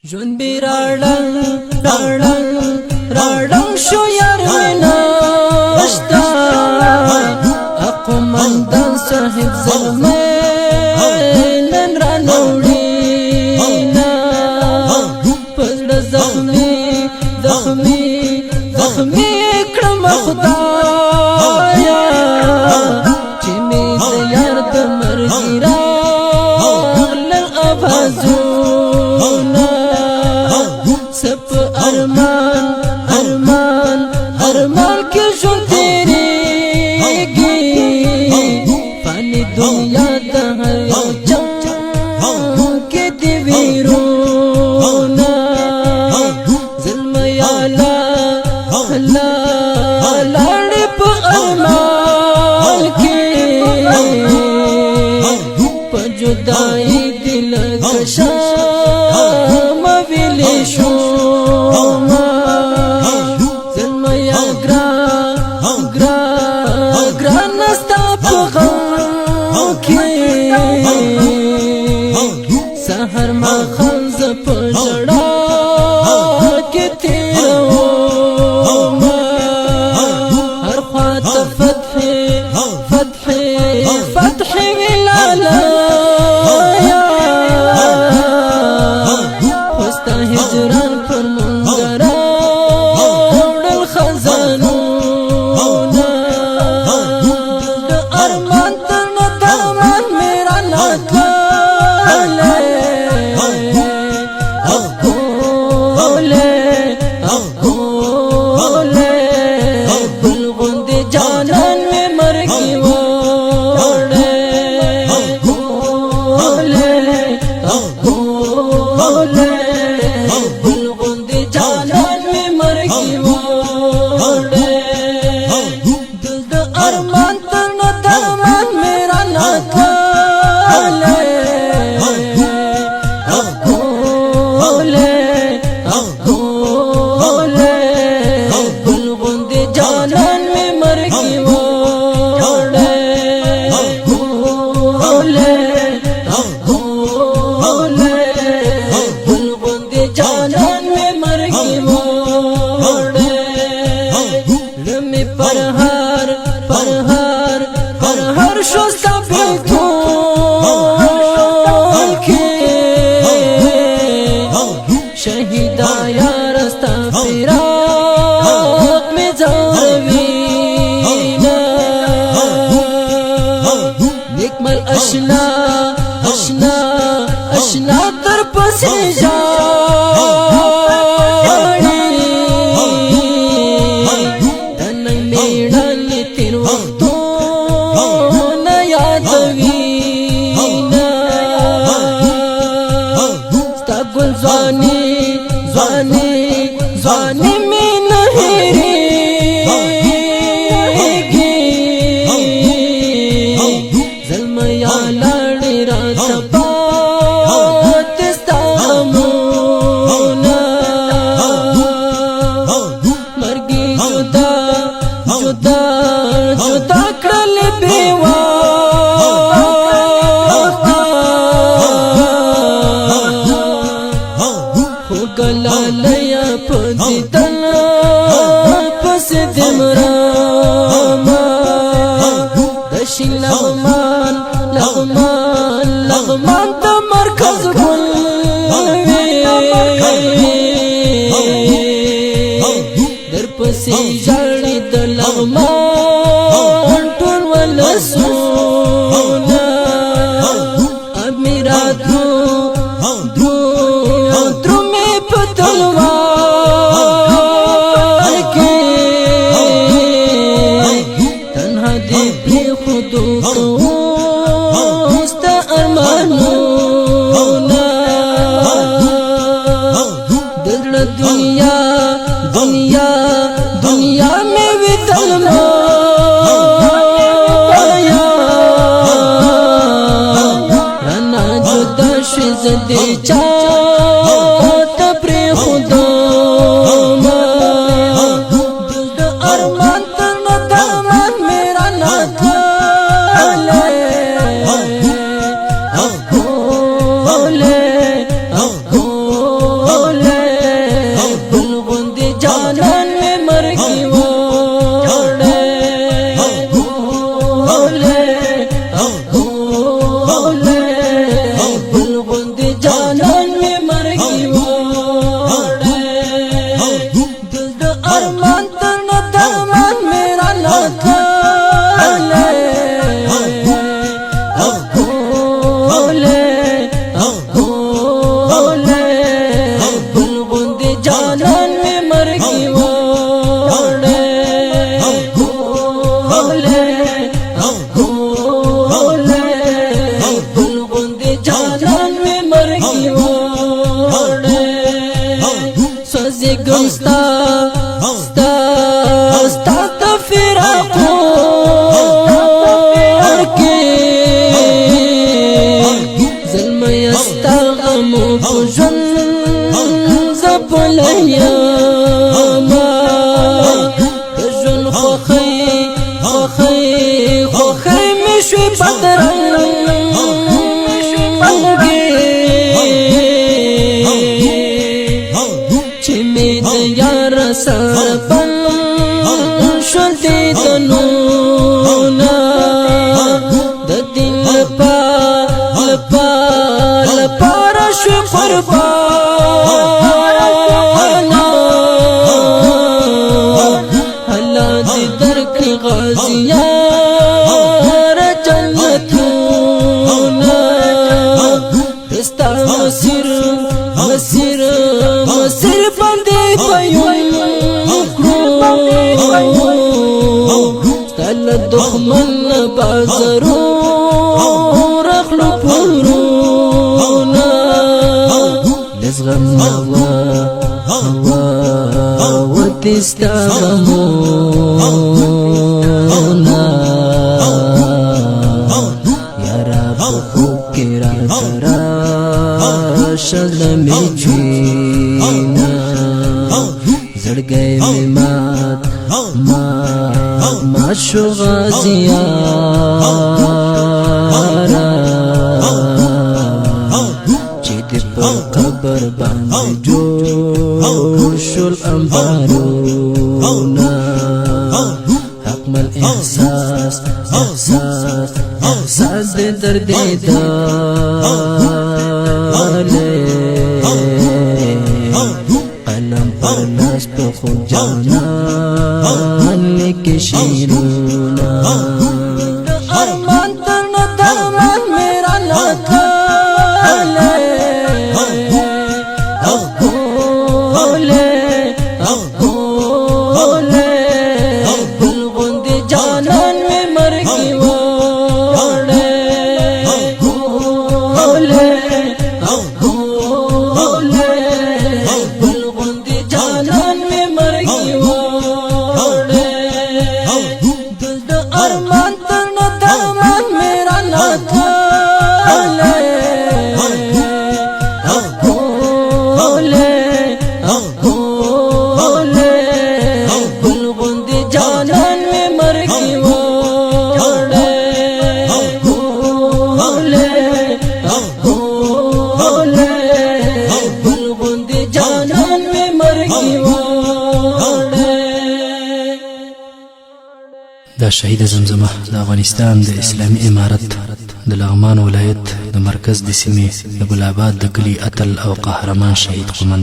ژوند به راړنګ شو یار مینا شتا اقومندان صاحب زلمه نن را نوړینا پزړه زخمی کړم خدایا چې می د یار د مرګ راغله ابازونه سپ ارمان کې ژوند تیریږي فانی دنیا د هر یو چم کې دی ویرونا ظلم یا لاړې په ارمان کې په جدائی دل کشا مویلی شو ظلم یا گران نستا په غم کې سحر ما خنز په ژړا کې تیروم هر خواته فتح ولالا خوستا هجران پر منگرا وړل خزانونا د ارمان تر نه درمان میرا ناتواله بل غوندې جانان مې مرګي پر هر شوستا بیتون کی شهیدا یار استا فراق میں زاروینا نکمل اشنا تر پسی جاڑی دنن میڑن تیر وقتو ځواني مې نه هېرېږي ظلم یا لاړې راته پاتې ستا غمونه مرګي جدا کړلې بې وخته خو ګلالیا په دیدن پسې د مراما د شین لغمان د مرکز ګل در پسې ژاړي د لغمان ټول ولسونه امیرا درو مې په تلوار کې تنها دې پرېښودو ستا ارمانونه د زړه دنیا مې وي تلمایا رانا جدا شوې زه دې چا ته پرېښودم زګم ستا فراقو کې زلمه یستا غم په ژوند زپلیا ما ژوند خوخی مشوي بدرنګي چې مې د یار سره بل شول دې دنونا د دل لپاره شو قربانا الله دې درکړي غازیان جنتونه دستا مسیر باندې پيون کړو ستل دښمن بازارو رخلو پرونا لزغم هوا ورتستا غمونا یا رب خوکی را ترا شلمی جینا زړګی می مات شو غازیارا چې دې په قبر باندې جوړ شول انبارونه حق مل احساس دې درد داله قلم پر لاس په خود جانان لیکي شیرونه ارمان تر نه درمان میرا لکاله بلغند جانان میں مرگی وڑے بلغند جانان میں مرگی وڑے دل ارمان تر نہ درمان میرا لکھالے بلغند جانان میں مرگی وڑے بلغند جانان میں مرگی وڑے دا شهید زمزمه د افغانستان د اسلامي امارت د لغمان ولایت د مرکز د سیمې د ګلاباد د کلی اتل او قهرمان شهید قومندان